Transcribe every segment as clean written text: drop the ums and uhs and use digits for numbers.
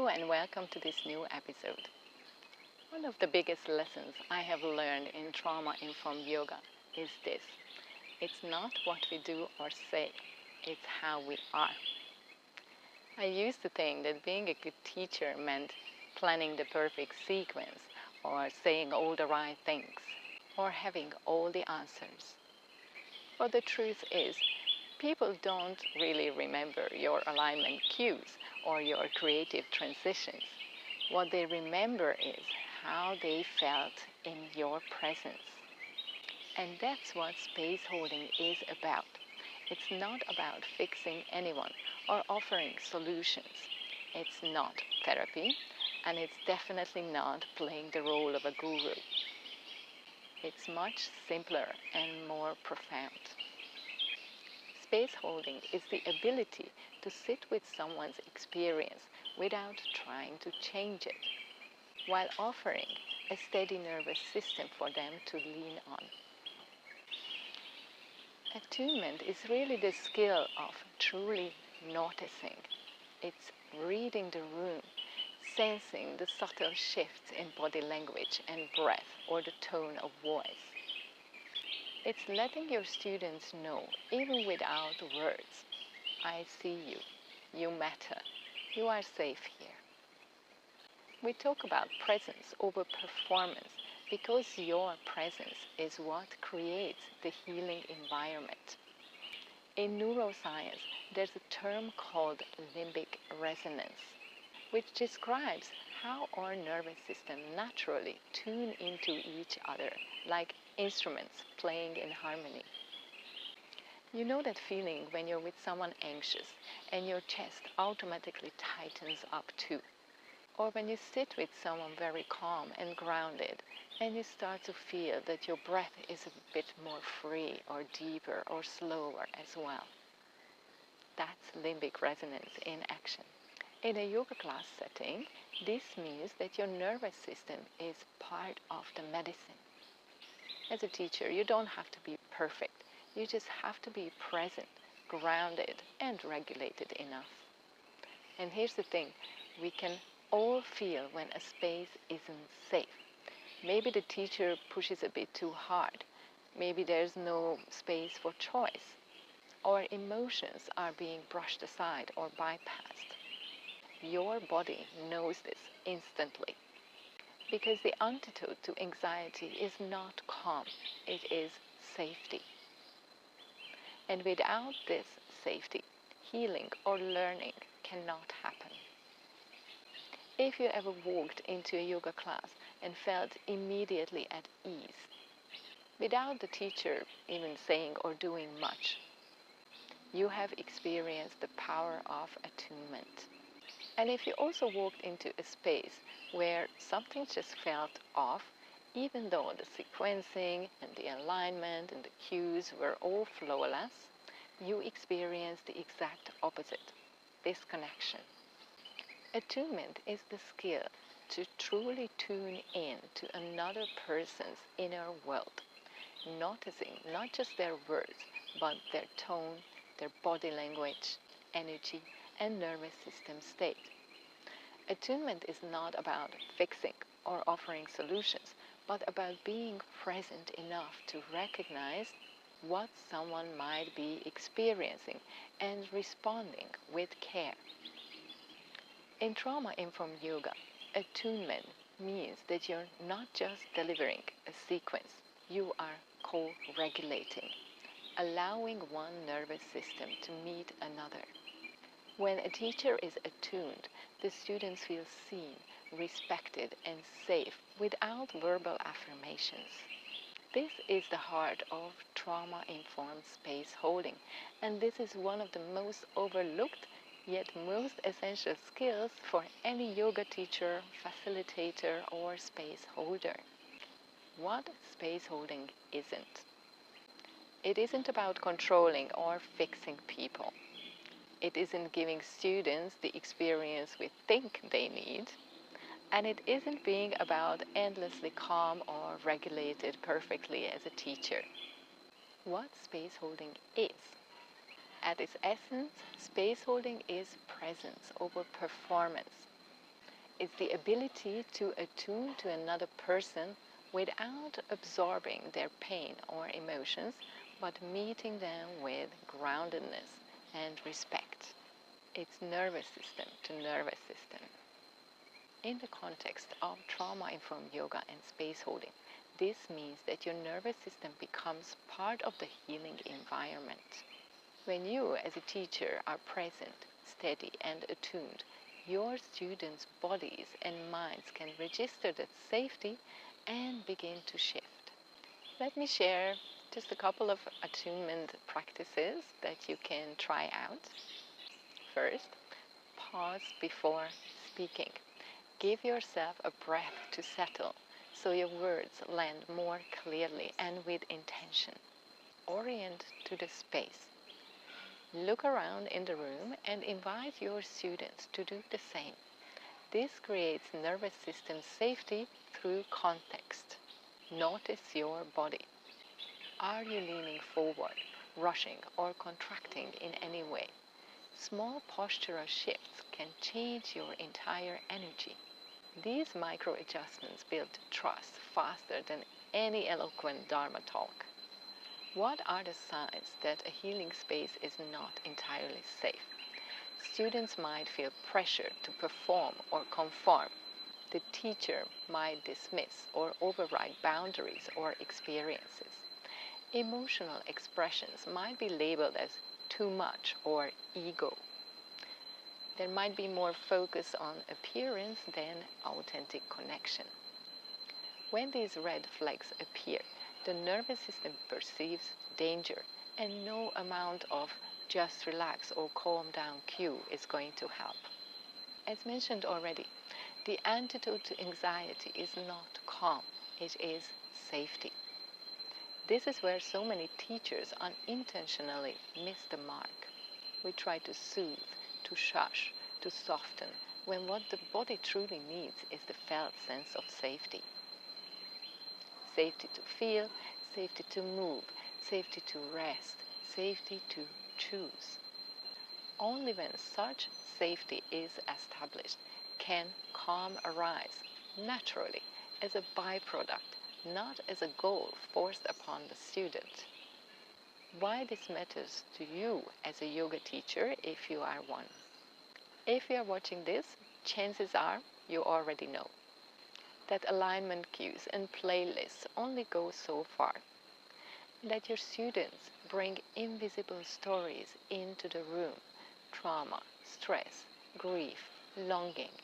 Hello and welcome to this new episode. One of the biggest lessons I have learned in trauma-informed yoga is this. It's not what we do or say, it's how we are. I used to think that being a good teacher meant planning the perfect sequence or saying all the right things or having all the answers. But the truth is, people don't really remember your alignment cues or your creative transitions. What they remember is how they felt in your presence. And that's what space holding is about. It's not about fixing anyone or offering solutions. It's not therapy, and it's definitely not playing the role of a guru. It's much simpler and more profound. Space holding is the ability to sit with someone's experience without trying to change it, while offering a steady nervous system for them to lean on. Attunement is really the skill of truly noticing. It's reading the room, sensing the subtle shifts in body language and breath or the tone of voice. It's letting your students know, even without words, I see you, you matter, you are safe here. We talk about presence over performance because your presence is what creates the healing environment. In neuroscience, there's a term called limbic resonance, which describes how our nervous system naturally tune into each other like instruments playing in harmony. You know that feeling when you're with someone anxious and your chest automatically tightens up too. Or when you sit with someone very calm and grounded and you start to feel that your breath is a bit more free or deeper or slower as well. That's limbic resonance in action. In a yoga class setting, this means that your nervous system is part of the medicine. As a teacher, you don't have to be perfect. You just have to be present, grounded, and regulated enough. And here's the thing, we can all feel when a space isn't safe. Maybe the teacher pushes a bit too hard. Maybe there's no space for choice. Or emotions are being brushed aside or bypassed. Your body knows this instantly. Because the antidote to anxiety is not calm, it is safety. And without this safety, healing or learning cannot happen. If you ever walked into a yoga class and felt immediately at ease, without the teacher even saying or doing much, you have experienced the power of attunement. And if you also walked into a space where something just felt off, even though the sequencing and the alignment and the cues were all flawless, you experienced the exact opposite, disconnection. Attunement is the skill to truly tune in to another person's inner world, noticing not just their words, but their tone, their body language, energy, and nervous system state. Attunement is not about fixing or offering solutions, but about being present enough to recognize what someone might be experiencing and responding with care. In trauma-informed yoga, attunement means that you're not just delivering a sequence, you are co-regulating, allowing one nervous system to meet another. When a teacher is attuned, the students feel seen, respected, and safe without verbal affirmations. This is the heart of trauma-informed space holding, and this is one of the most overlooked yet most essential skills for any yoga teacher, facilitator, or space holder. What space holding isn't? It isn't about controlling or fixing people. It isn't giving students the experience we think they need. And it isn't being about endlessly calm or regulated perfectly as a teacher. What space holding is? At its essence, space holding is presence over performance. is the ability to attune to another person without absorbing their pain or emotions, but meeting them with groundedness and respect. It's nervous system to nervous system. In the context of trauma-informed yoga and space holding, this means that your nervous system becomes part of the healing environment. When you, as a teacher, are present, steady, and attuned, your students' bodies and minds can register that safety and begin to shift. Let me share just a couple of attunement practices that you can try out. First, pause before speaking. Give yourself a breath to settle so your words land more clearly and with intention. Orient to the space. Look around in the room and invite your students to do the same. This creates nervous system safety through context. Notice your body. Are you leaning forward, rushing, or contracting in any way? Small postural shifts can change your entire energy. These micro adjustments build trust faster than any eloquent Dharma talk. What are the signs that a healing space is not entirely safe? Students might feel pressure to perform or conform. The teacher might dismiss or override boundaries or experiences. Emotional expressions might be labeled as too much or ego. There might be more focus on appearance than authentic connection. When these red flags appear, the nervous system perceives danger, and no amount of just relax or calm down cue is going to help. As mentioned already, the antidote to anxiety is not calm, it is safety. This is where so many teachers unintentionally miss the mark. We try to soothe, to shush, to soften, when what the body truly needs is the felt sense of safety. Safety to feel, safety to move, safety to rest, safety to choose. Only when such safety is established can calm arise naturally as a byproduct, not as a goal forced upon the student. Why this matters to you as a yoga teacher if you are one? If you are watching this, chances are you already know that alignment cues and playlists only go so far. Let your students bring invisible stories into the room, trauma, stress, grief, longing.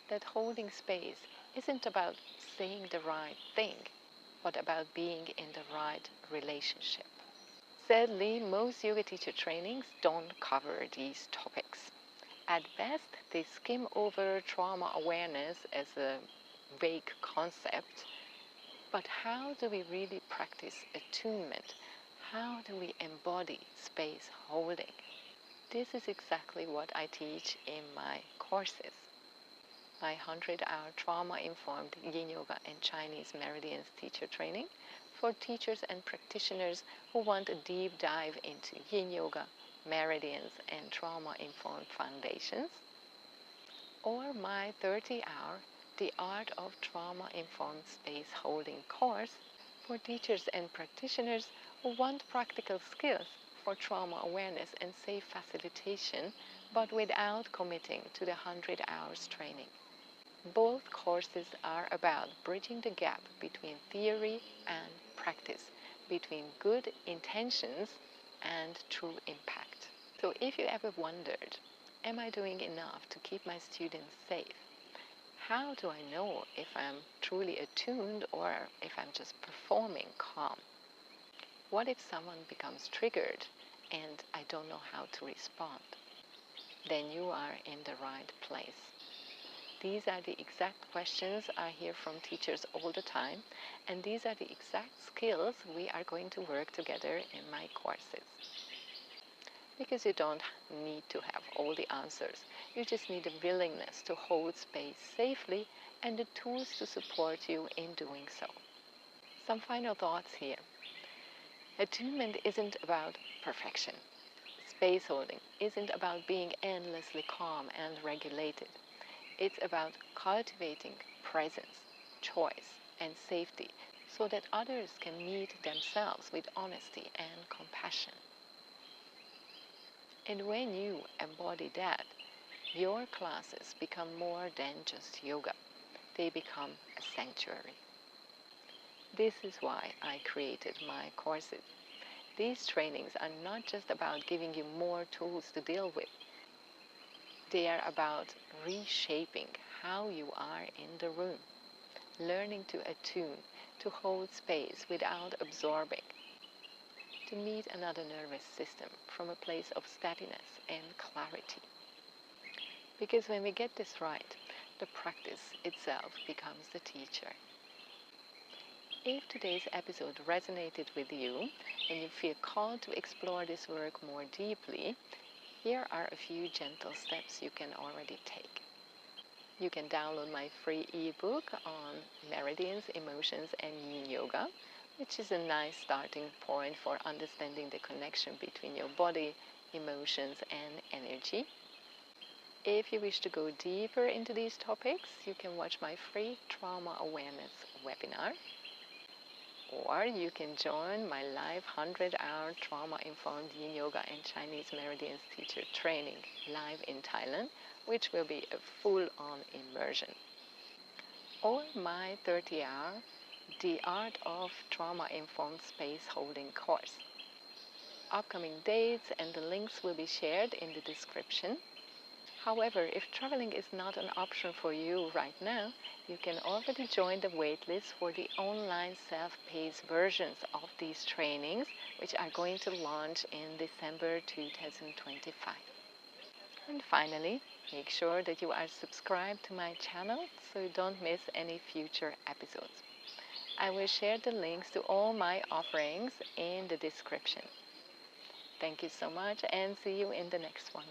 That holding space isn't about saying the right thing, but about being in the right relationship. Sadly, most yoga teacher trainings don't cover these topics. At best, they skim over trauma awareness as a vague concept. But how do we really practice attunement? How do we embody space holding? This is exactly what I teach in my courses. My 100-hour trauma-informed Yin Yoga and Chinese Meridians teacher training for teachers and practitioners who want a deep dive into Yin Yoga, Meridians, and trauma-informed foundations. Or my 30-hour The Art of Trauma-Informed Space Holding course for teachers and practitioners who want practical skills for trauma awareness and safe facilitation, but without committing to the 100 hours training. Both courses are about bridging the gap between theory and practice, between good intentions and true impact. So if you ever wondered, am I doing enough to keep my students safe? How do I know if I'm truly attuned or if I'm just performing calm? What if someone becomes triggered and I don't know how to respond? Then you are in the right place. These are the exact questions I hear from teachers all the time, and these are the exact skills we are going to work together in my courses. Because you don't need to have all the answers. You just need a willingness to hold space safely and the tools to support you in doing so. Some final thoughts here. Attunement isn't about perfection. Space holding isn't about being endlessly calm and regulated. It's about cultivating presence, choice, and safety so that others can meet themselves with honesty and compassion. And when you embody that, your classes become more than just yoga. They become a sanctuary. This is why I created my courses. These trainings are not just about giving you more tools to deal with. They are about reshaping how you are in the room, learning to attune, to hold space without absorbing, to meet another nervous system from a place of steadiness and clarity. Because when we get this right, the practice itself becomes the teacher. If today's episode resonated with you and you feel called to explore this work more deeply, here are a few gentle steps you can already take. You can download my free ebook on meridians, emotions, and yin yoga, which is a nice starting point for understanding the connection between your body, emotions, and energy. If you wish to go deeper into these topics, you can watch my free trauma awareness webinar, or you can join my live 100-hour trauma-informed yin yoga and Chinese meridians teacher training live in Thailand, which will be a full-on immersion. Or my 30-hour The Art of Trauma-Informed Space Holding course. Upcoming dates and the links will be shared in the description. However, if traveling is not an option for you right now, you can already join the waitlist for the online self-paced versions of these trainings, which are going to launch in December 2025. And finally, make sure that you are subscribed to my channel so you don't miss any future episodes. I will share the links to all my offerings in the description. Thank you so much and see you in the next one.